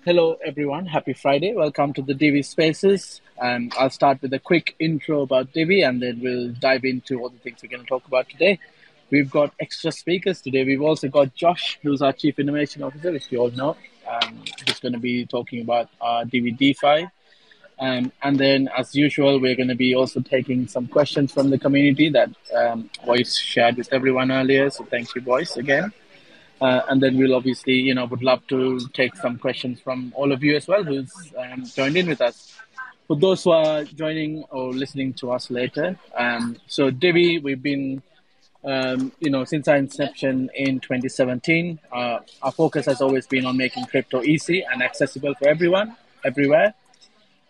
Hello, everyone. Happy Friday. Welcome to the Divi Spaces. I'll start with a quick intro about Divi and then we'll dive into all the things we're going to talk about today. We've got extra speakers today. We've also got Josh, who's our Chief Innovation Officer, which you all know. Who's going to be talking about Divi DeFi. And then, as usual, we're going to be also taking some questions from the community that Voice shared with everyone earlier. So thank you, Voice, again. And then we'll obviously, would love to take some questions from all of you as well who's joined in with us. For those who are joining or listening to us later, so Divi, we've been, since our inception in 2017, our focus has always been on making crypto easy and accessible for everyone, everywhere.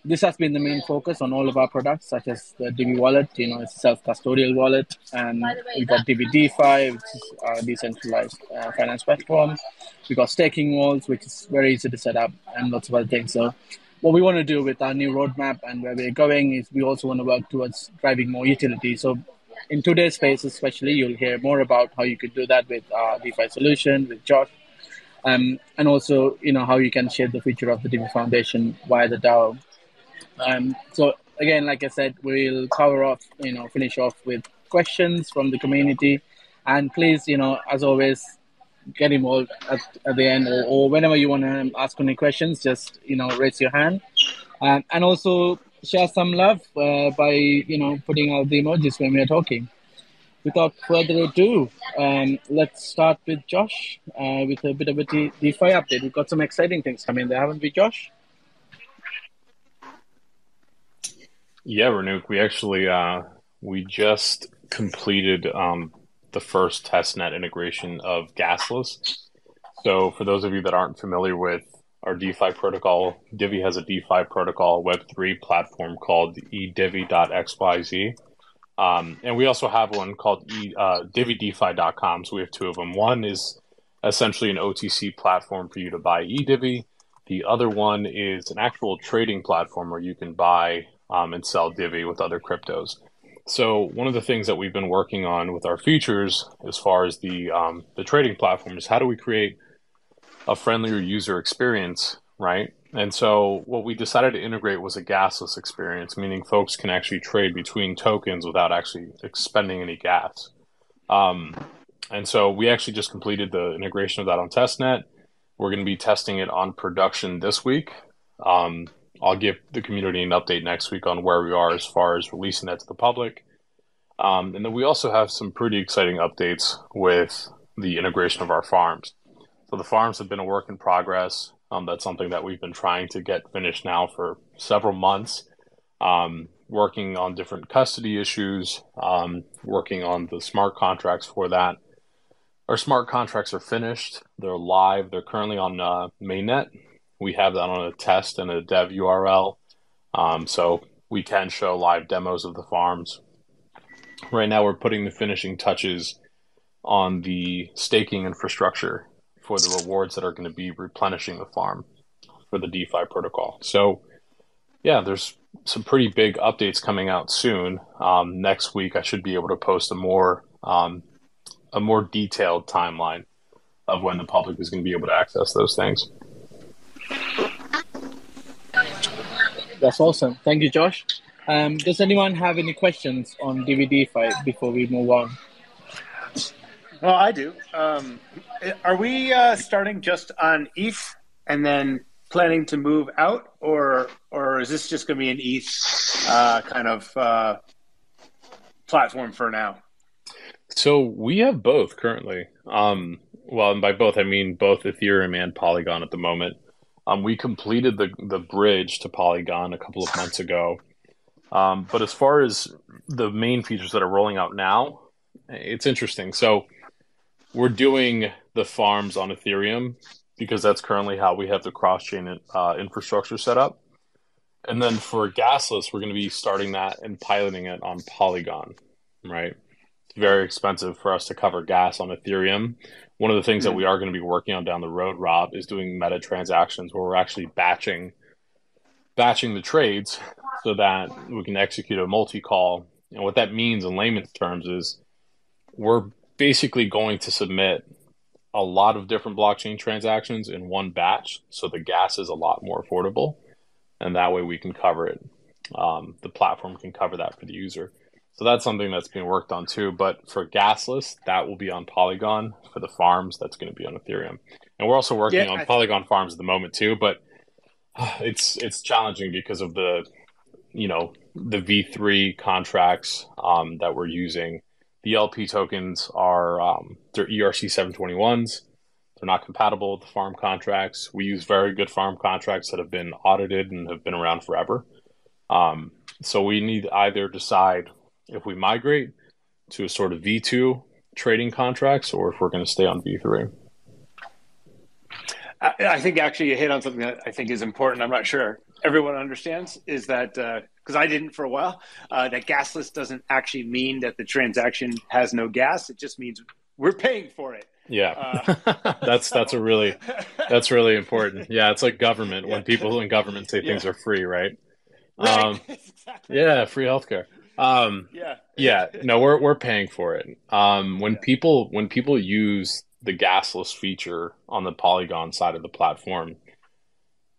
This has been the main focus on all of our products, such as the Divi wallet, it's a self-custodial wallet, and we've got Divi DeFi, which is our decentralized finance platform. We've got staking walls, which is very easy to set up, and lots of other things. So what we want to do with our new roadmap and where we're going is we also want to work towards driving more utility. So in today's space, especially, you'll hear more about how you could do that with our DeFi solution, with Josh, and also, how you can shape the future of the Divi Foundation via the DAO. So again, like I said, we'll finish off with questions from the community, and please, as always, get involved at the end or whenever you want to ask any questions, just raise your hand, and also share some love by putting out the emojis when we are talking. Without further ado, let's start with Josh with a bit of a DeFi update. We've got some exciting things coming there, haven't we, Josh? Yeah, Ranuk, we actually we just completed the first testnet integration of Gasless. So for those of you that aren't familiar with our DeFi protocol, Divi has a DeFi protocol Web3 platform called edivi.xyz. And we also have one called dividefi.com. So we have two of them. One is essentially an OTC platform for you to buy eDivi. The other one is an actual trading platform where you can buy and sell Divi with other cryptos. So one of the things that we've been working on with our features, as far as the trading platform, is how do we create a friendlier user experience, right? And so what we decided to integrate was a gasless experience, meaning folks can actually trade between tokens without actually expending any gas. And so we actually just completed the integration of that on testnet. We're going to be testing it on production this week. I'll give the community an update next week on where we are as far as releasing that to the public. And then we also have some pretty exciting updates with the integration of our farms. So the farms have been a work in progress. That's something that we've been trying to get finished now for several months, working on different custody issues, working on the smart contracts for that. Our smart contracts are finished. They're live. They're currently on mainnet. We have that on a test and a dev URL. So we can show live demos of the farms. Right now, we're putting the finishing touches on the staking infrastructure for the rewards that are going to be replenishing the farm for the DeFi protocol. So yeah, there's some pretty big updates coming out soon. Next week, I should be able to post a more detailed timeline of when the public is going to be able to access those things. That's awesome. Thank you, Josh. Does anyone have any questions on Divi DeFi before we move on? Well, I do. Are we starting just on ETH and then planning to move out, or is this just going to be an ETH kind of platform for now? So we have both currently. Well, and by both I mean both Ethereum and Polygon at the moment. We completed the bridge to Polygon a couple of months ago. But as far as the main features that are rolling out now, it's interesting. So we're doing the farms on Ethereum because that's currently how we have the cross-chain infrastructure set up. And then for Gasless, we're going to be starting that and piloting it on Polygon, right? It's very expensive for us to cover gas on Ethereum. One of the things that we are going to be working on down the road, Rob, is doing meta transactions where we're actually batching the trades so that we can execute a multi-call. And what that means in layman's terms is we're basically going to submit a lot of different blockchain transactions in one batch, so the gas is a lot more affordable, and that way we can cover it. The platform can cover that for the user. So that's something that's being worked on too. But for Gasless, that will be on Polygon. For the farms, that's going to be on Ethereum. And we're also working on Polygon farms at the moment too. But it's challenging because of the V3 contracts that we're using. The LP tokens are they're ERC 721s. They're not compatible with the farm contracts. We use very good farm contracts that have been audited and have been around forever. So we need to either decide if we migrate to a sort of V2 trading contracts or if we're going to stay on V3. I think actually you hit on something that I think is important. I'm not sure everyone understands, is that, because I didn't for a while, that gasless doesn't actually mean that the transaction has no gas. It just means we're paying for it. Yeah, that's really important. Yeah, it's like government. When people in government say things are free, right? Right. Exactly. Yeah, free healthcare. No, we're paying for it. When people use the gasless feature on the Polygon side of the platform,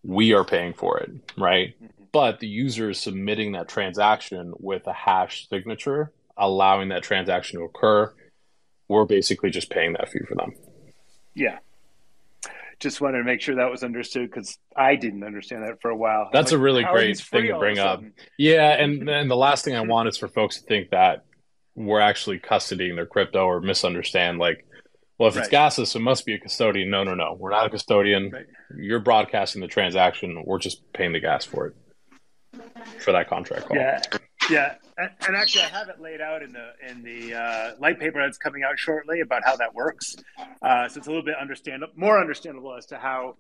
we are paying for it, right? But the user is submitting that transaction with a hash signature, allowing that transaction to occur. We're basically just paying that fee for them. Yeah. Just wanted to make sure that was understood because I didn't understand that for a while. That's a really great thing to bring up. Yeah, and the last thing I want is for folks to think that we're actually custodying their crypto or misunderstand. Like, well, if it's gasless, it must be a custodian. No. We're not a custodian. Right. You're broadcasting the transaction. We're just paying the gas for it, for that contract call. Yeah. And actually, I have it laid out in the light paper that's coming out shortly about how that works. So it's a little bit more understandable as to how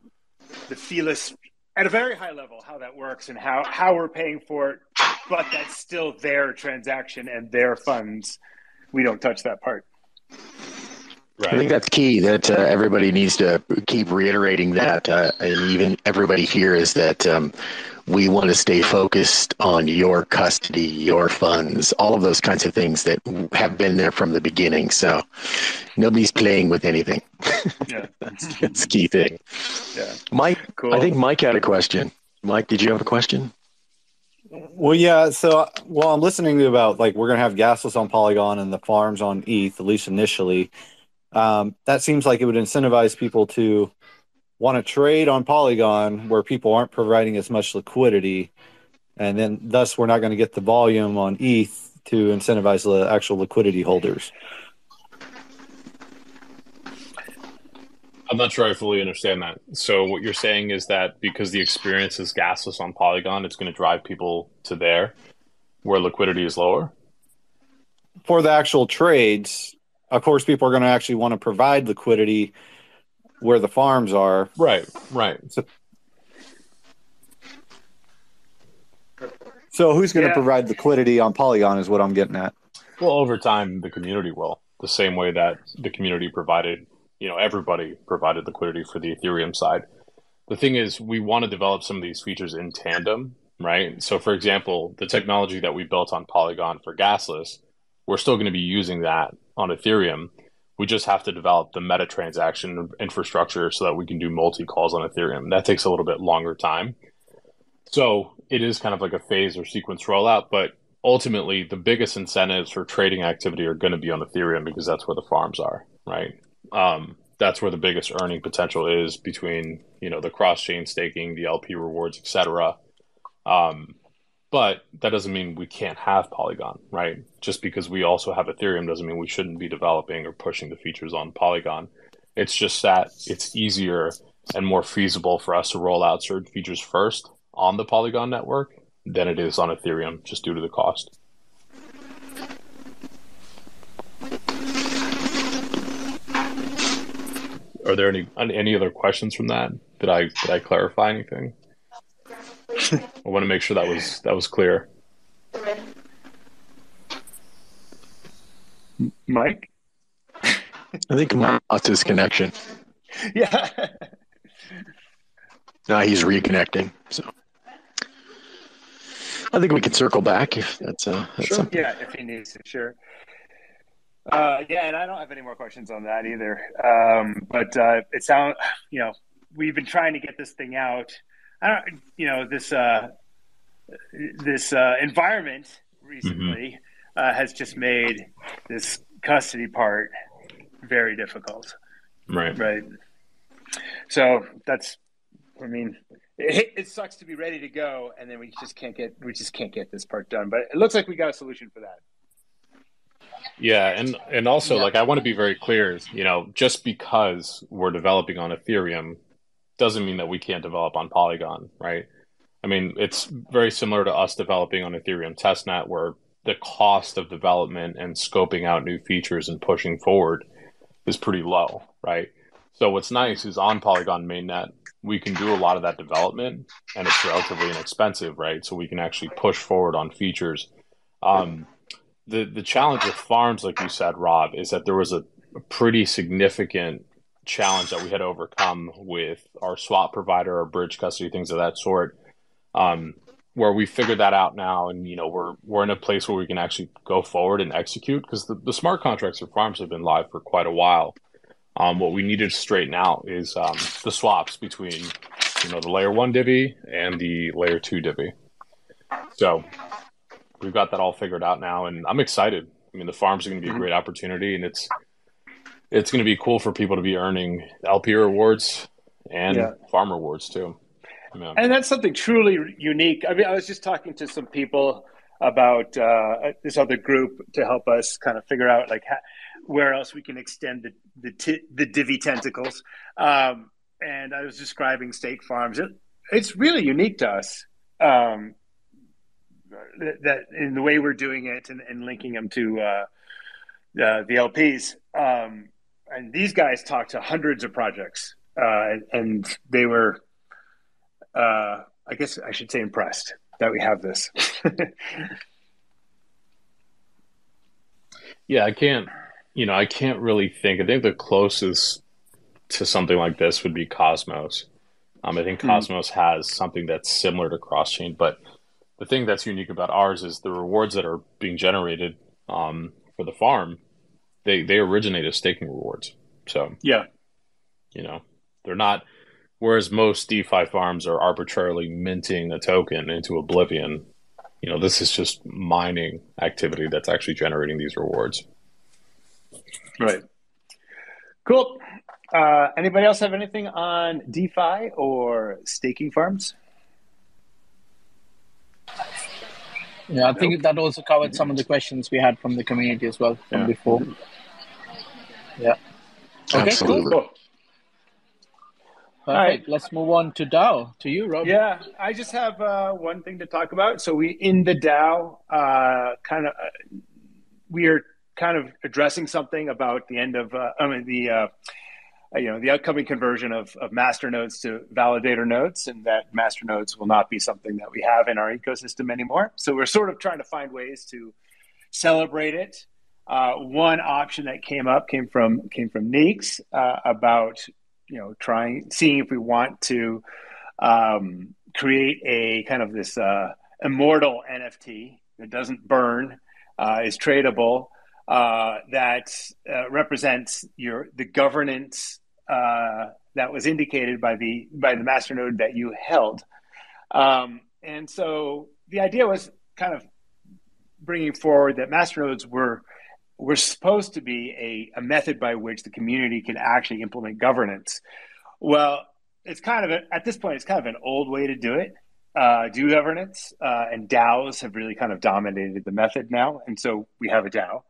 the feeless, at a very high level, how that works and how we're paying for it, but that's still their transaction and their funds. We don't touch that part. Right. I think that's key, that everybody needs to keep reiterating that, and even everybody here, is that we want to stay focused on your custody, your funds, all of those kinds of things that have been there from the beginning. So nobody's playing with anything. Yeah. It's a key thing. Yeah. Mike, cool. I think Mike had a question. Mike, did you have a question? Well, yeah. So, I'm listening to about, like, we're going to have gasless on Polygon and the farms on ETH, at least initially. That seems like it would incentivize people to want to trade on Polygon where people aren't providing as much liquidity, and then thus we're not going to get the volume on ETH to incentivize the actual liquidity holders. I'm not sure I fully understand that. So what you're saying is that because the experience is gasless on Polygon, it's going to drive people to there where liquidity is lower? For the actual trades, of course, people are going to actually want to provide liquidity where the farms are. Right. So who's going to provide liquidity on Polygon is what I'm getting at. Well, over time, the community will. The same way that the community provided, everybody provided liquidity for the Ethereum side. The thing is, we want to develop some of these features in tandem, right? So, for example, the technology that we built on Polygon for gasless, we're still going to be using that on Ethereum. We just have to develop the meta transaction infrastructure so that we can do multi-calls on Ethereum. That takes a little bit longer time. So it is kind of like a phase or sequence rollout, but ultimately the biggest incentives for trading activity are going to be on Ethereum because that's where the farms are, right? That's where the biggest earning potential is between, the cross-chain staking, the LP rewards, etc. But that doesn't mean we can't have Polygon, right? Just because we also have Ethereum doesn't mean we shouldn't be developing or pushing the features on Polygon. It's just that it's easier and more feasible for us to roll out certain features first on the Polygon network than it is on Ethereum, just due to the cost. Are there any other questions from that? Did I clarify anything? I want to make sure that was clear. Mike? I think Mike lost his connection. Yeah. No, he's reconnecting. So I think we can circle back if that's sure. something. Yeah, if he needs to, sure. Yeah, and I don't have any more questions on that either. But it sounds, we've been trying to get this thing out. This environment recently has just made this custody part very difficult. Right. So it sucks to be ready to go, and then we just can't get this part done. But it looks like we got a solution for that. Yeah, and also I want to be very clear, just because we're developing on Ethereum doesn't mean that we can't develop on Polygon, right? I mean, it's very similar to us developing on Ethereum Testnet, where the cost of development and scoping out new features and pushing forward is pretty low, right? So what's nice is on Polygon mainnet, we can do a lot of that development, and it's relatively inexpensive, right? So we can actually push forward on features. The challenge with farms, like you said, Rob, is that there was a pretty significant challenge that we had to overcome with our swap provider, our bridge custody, things of that sort, where we figured that out now, and we're in a place where we can actually go forward and execute, because the smart contracts for farms have been live for quite a while. What we needed to straighten out is the swaps between the layer 1 Divi and the layer 2 Divi. So we've got that all figured out now, and I'm excited. I mean, the farms are going to be a great opportunity, and it's going to be cool for people to be earning LP rewards and farm rewards too. Yeah. And that's something truly unique. I mean, I was just talking to some people about this other group to help us kind of figure out where else we can extend the Divi tentacles. And I was describing stake farms. It's really unique to us. That in the way we're doing it and linking them to the LPs. And these guys talked to hundreds of projects, and they were, I guess I should say, impressed that we have this. Yeah, I can't really think. I think the closest to something like this would be Cosmos. I think Cosmos has something that's similar to cross-chain, but the thing that's unique about ours is the rewards that are being generated for the farm, they originate as staking rewards. So they're not, whereas most DeFi farms are arbitrarily minting a token into oblivion. This is just mining activity that's actually generating these rewards. Right. Cool. Anybody else have anything on DeFi or staking farms? Yeah, I think that also covered some of the questions we had from the community as well from before. Yeah. Okay, Absolutely. cool. Perfect. Right. Let's move on to DAO. To you, Rob. Yeah, I just have one thing to talk about. So in the DAO, we are kind of addressing something about the end of the upcoming conversion of master nodes to validator nodes, and that master nodes will not be something that we have in our ecosystem anymore. So we're sort of trying to find ways to celebrate it. One option that came from Neeks about seeing if we want to create a kind of this immortal NFT that doesn't burn, is tradable, that represents the governance that was indicated by the masternode that you held. And so the idea was kind of bringing forward that masternodes were supposed to be a method by which the community can actually implement governance. Well, it's kind of at this point, it's kind of an old way to do it. Do governance, and DAOs have really kind of dominated the method now. And so we have a DAO.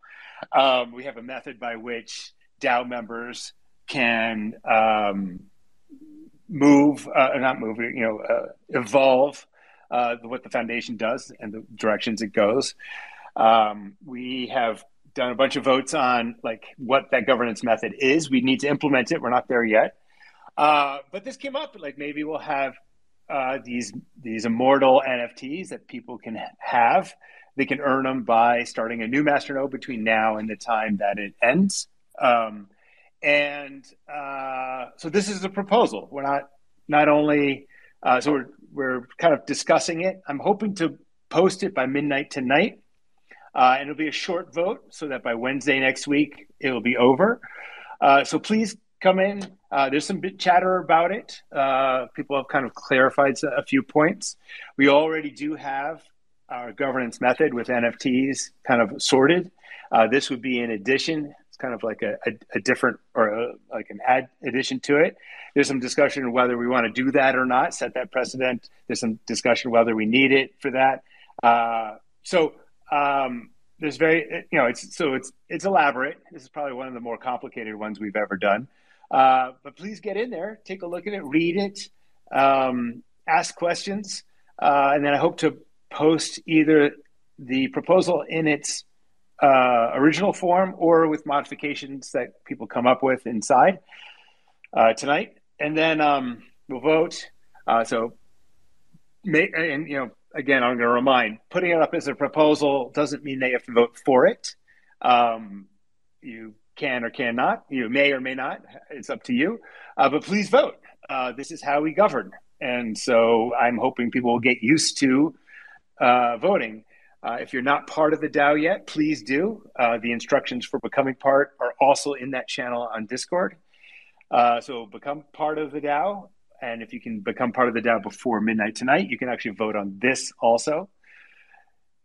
We have a method by which DAO members can evolve what the foundation does and the directions it goes. We have done a bunch of votes on what that governance method is. We need to implement it. We're not there yet. But this came up, maybe we'll have these immortal NFTs that people can have. They can earn them by starting a new masternode between now and the time that it ends. So this is a proposal. We're not only we're kind of discussing it. I'm hoping to post it by midnight tonight. And it'll be a short vote so that by Wednesday next week, it'll be over. So please come in. There's some chatter about it. People have kind of clarified a few points. We already do have our governance method with NFTs kind of sorted. This would be in addition. It's kind of like a different or like an add addition to it. There's some discussion whether we want to do that or not, set that precedent. There's some discussion whether we need it for that. There's very, it's elaborate. This is probably one of the more complicated ones we've ever done. But please get in there, take a look at it, read it, ask questions, and then I hope to post either the proposal in its original form or with modifications that people come up with inside tonight, and then we'll vote. Again, I'm going to remind, putting it up as a proposal doesn't mean they have to vote for it. You can or cannot. You may or may not. It's up to you. But please vote. This is how we govern. And so I'm hoping people will get used to voting. If you're not part of the DAO yet, please do. The instructions for becoming part are also in that channel on Discord. So become part of the DAO. And if you can become part of the DAO before midnight tonight, you can actually vote on this also.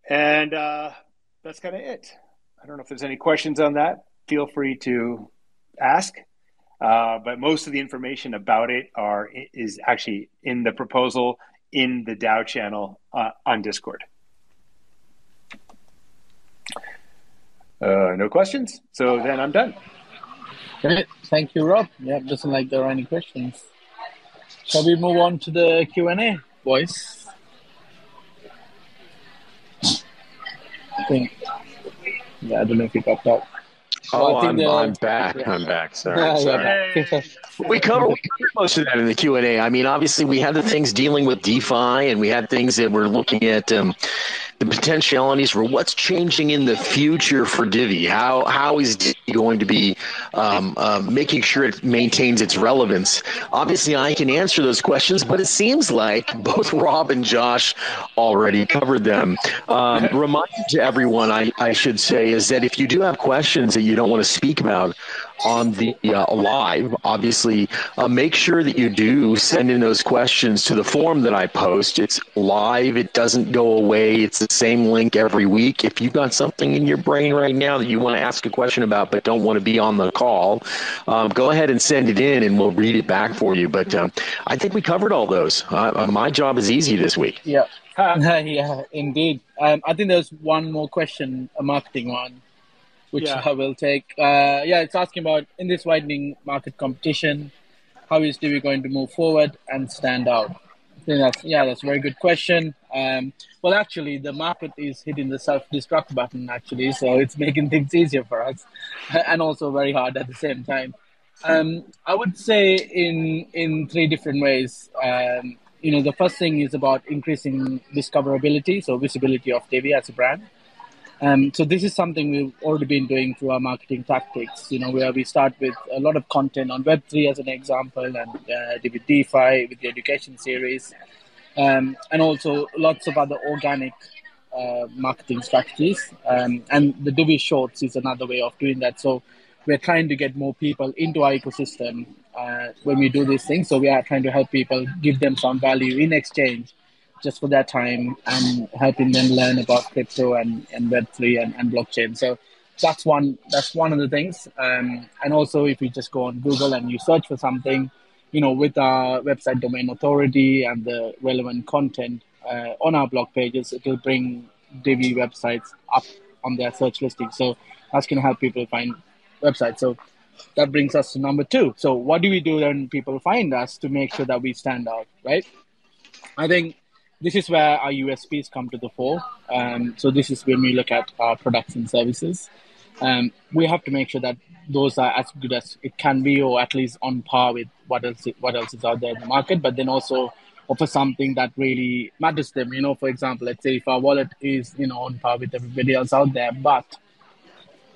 And that's kind of it. I don't know if there's any questions on that. Feel free to ask. But most of the information about it is actually in the proposal in the DAO channel on Discord. No questions? So then I'm done. Great. Thank you, Rob. Yeah, doesn't like there are any questions. Shall we move on to the Q&A, boys? I don't know if you got that. Oh, I'm back. Yeah. I'm back. Sorry. We covered most of that in the Q&A. I mean, obviously, we had the things dealing with DeFi, and we had things that we're looking at the potentialities for what's changing in the future for Divi. How is Divi going to be making sure it maintains its relevance? Obviously, I can answer those questions, but it seems like both Rob and Josh already covered them. Reminder to everyone, I should say, is that if you do have questions that you don't want to speak about on the live, obviously, make sure that you do send in those questions to the form that I post. It's live. It doesn't go away. It's the same link every week. If you've got something in your brain right now that you want to ask a question about but don't want to be on the call, go ahead and send it in and we'll read it back for you. But I think we covered all those. My job is easy this week. Yeah, yeah, indeed. I think there's one more question, a marketing one, which I will take. It's asking about, in this widening market competition, how is Divi going to move forward and stand out? I think that's a very good question. Well, actually, the market is hitting the self-destruct button, actually, so it's making things easier for us and also very hard at the same time. I would say in three different ways. The first thing is about increasing discoverability, so visibility of Divi as a brand. So this is something we've already been doing through our marketing tactics, where we start with a lot of content on Web3 as an example, and Divi DeFi with the education series, and also lots of other organic marketing strategies. And the Divi Shorts is another way of doing that. So we're trying to get more people into our ecosystem when we do these things. So we are trying to help people, give them some value in exchange just for their time, and helping them learn about crypto and Web3 and blockchain. So that's one of the things. And also, if you just go on Google and you search for something, with our website domain authority and the relevant content on our blog pages, it will bring Divi websites up on their search listing. So that's going to help people find websites. So that brings us to number 2. So what do we do when people find us to make sure that we stand out, right? I think this is where our USPs come to the fore. So this is when we look at our products and services. We have to make sure that those are as good as it can be, or at least on par with what else is out there in the market, but then also offer something that really matters to them. For example, let's say if our wallet is, on par with everybody else out there, but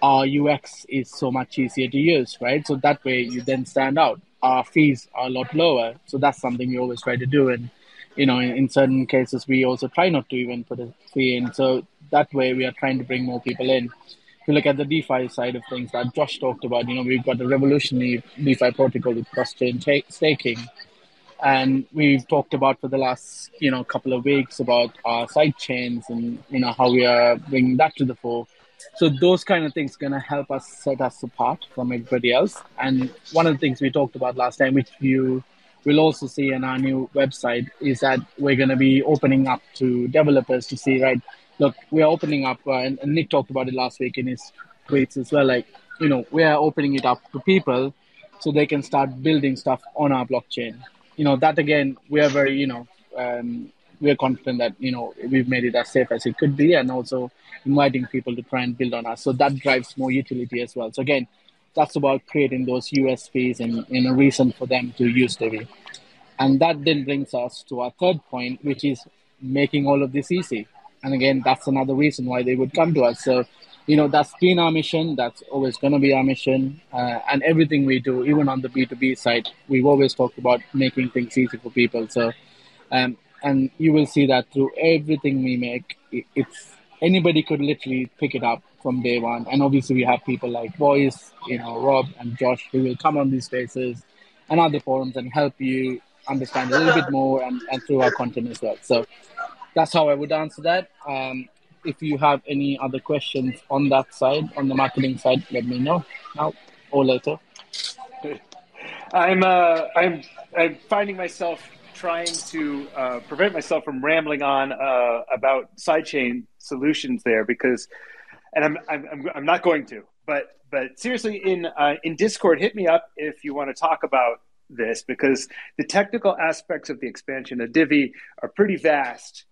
our UX is so much easier to use, right? So that way you then stand out. Our fees are a lot lower. So that's something we always try to do. And, in certain cases, we also try not to even put a fee in. So that way we are trying to bring more people in. If you look at the DeFi side of things that Josh talked about, we've got a revolutionary DeFi protocol with cross-chain staking. And we've talked about for the last, couple of weeks about our side chains and, how we are bringing that to the fore. So those kind of things are going to help us set us apart from everybody else. And one of the things we talked about last time, which you will also see in our new website, is that we're going to be opening up to developers to see, right, look, we're opening up, and Nick talked about it last week in his tweets as well, like, we are opening it up to people so they can start building stuff on our blockchain. That again, we are very, we are confident that, we've made it as safe as it could be, and also inviting people to try and build on us. So that drives more utility as well. So again, that's about creating those USPs and a reason for them to use Divi. And that then brings us to our third point, which is making all of this easy. And again, that's another reason why they would come to us. So, that's been our mission. That's always going to be our mission. And everything we do, even on the B2B side, we've always talked about making things easy for people. So, and you will see that through everything we make, it's anybody could literally pick it up from day one. And obviously we have people like Voice, Rob and Josh, who will come on these spaces and other forums and help you understand a little bit more and through our content as well. So that's how I would answer that. If you have any other questions on that side, on the marketing side, let me know now or later. I'm finding myself trying to prevent myself from rambling on about sidechain solutions there and I'm not going to. But seriously, in Discord, hit me up if you want to talk about this, because the technical aspects of the expansion of Divi are pretty vast.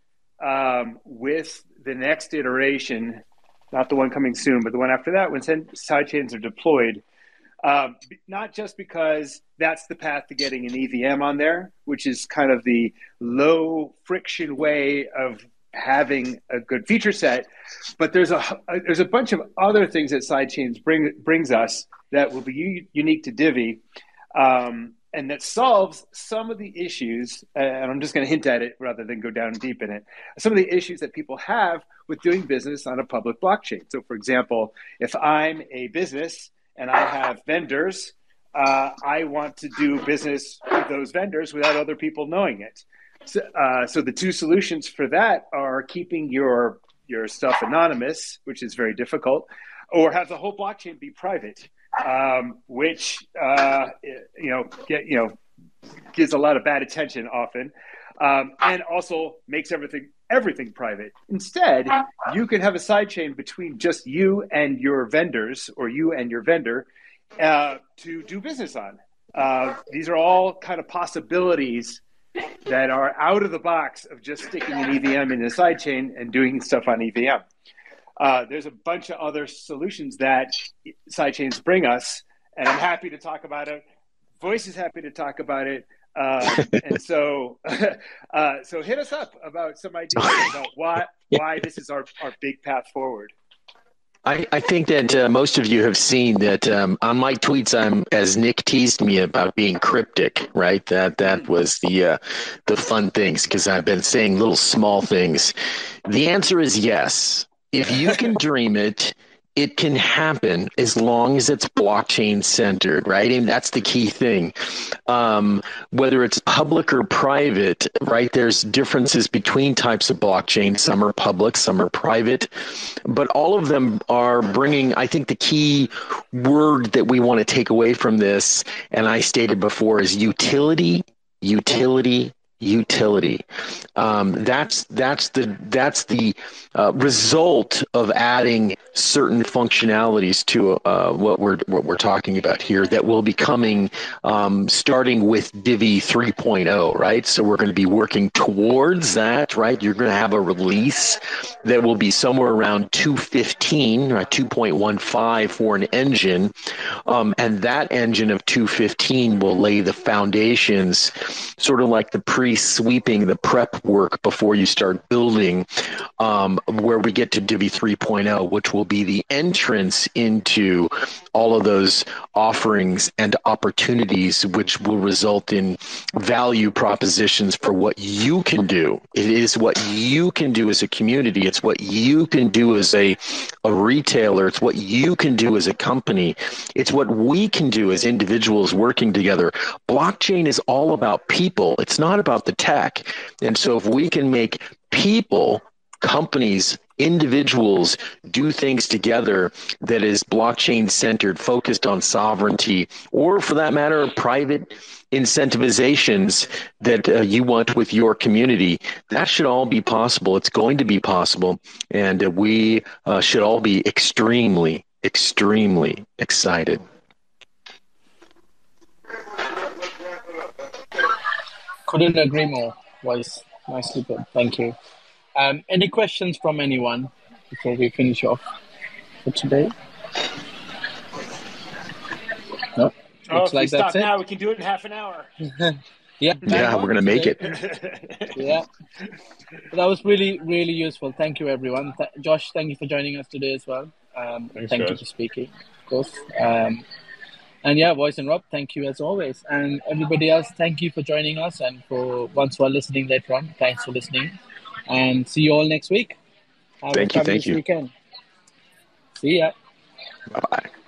With the next iteration, not the one coming soon, but the one after that, when sidechains are deployed, not just because that's the path to getting an EVM on there, which is kind of the low friction way of having a good feature set, but there's a bunch of other things that sidechains brings us that will be unique to Divi. And that solves some of the issues, and I'm just going to hint at it rather than go down deep in it, some of the issues that people have with doing business on a public blockchain. So, for example, if I'm a business and I have vendors, I want to do business with those vendors without other people knowing it. So the two solutions for that are keeping your stuff anonymous, which is very difficult, or have the whole blockchain be private. Which gives a lot of bad attention often, and also makes everything private. Instead, you can have a sidechain between just you and your vendors, or you and your vendor, to do business on. These are all kind of possibilities that are out of the box of just sticking an EVM in a sidechain and doing stuff on EVM. There's a bunch of other solutions that sidechains bring us, and I'm happy to talk about it. Voice is happy to talk about it. And so hit us up about some ideas about why this is our big path forward. I think that most of you have seen that on my tweets, as Nick teased me about being cryptic, right? That was the fun things, because I've been saying little small things. The answer is yes. If you can dream it, it can happen as long as it's blockchain centered, right? And that's the key thing. Whether it's public or private, right? There's differences between types of blockchain. Some are public, some are private, but all of them are bringing, I think the key word that we want to take away from this, and I stated before, is utility. That's the result of adding certain functionalities to what we're talking about here that will be coming starting with Divi 3.0, right? So we're going to be working towards that, right? You're going to have a release that will be somewhere around 2.15 or 2.15 for an engine, and that engine of 2.15 will lay the foundations, sort of like the pretty sweeping, the prep work before you start building, where we get to Divi 3.0, which will be the entrance into all of those offerings and opportunities, which will result in value propositions for what you can do. It is what you can do as a community. It's what you can do as a retailer. It's what you can do as a company. It's what we can do as individuals working together. Blockchain is all about people. It's not about the tech. And so if we can make people, companies, individuals do things together that is blockchain centered, focused on sovereignty, or for that matter, private incentivizations that you want with your community, that should all be possible. It's going to be possible. And we should all be extremely, extremely excited. Couldn't agree more. Was nicely put. Thank you. Any questions from anyone before we finish off for today? No. Oh, Looks if we like that's stop it. now, we can do it in half an hour. Yeah, Yeah, we're going to make it. Yeah, that was really, really useful. Thank you, everyone. Josh, thank you for joining us today as well. Thank you for speaking, of course. And yeah, Voice and Rob, thank you as always. And everybody else, thank you for joining us. And for once who are listening later on, thanks for listening. And see you all next week. Have a fabulous weekend. See ya. Bye-bye.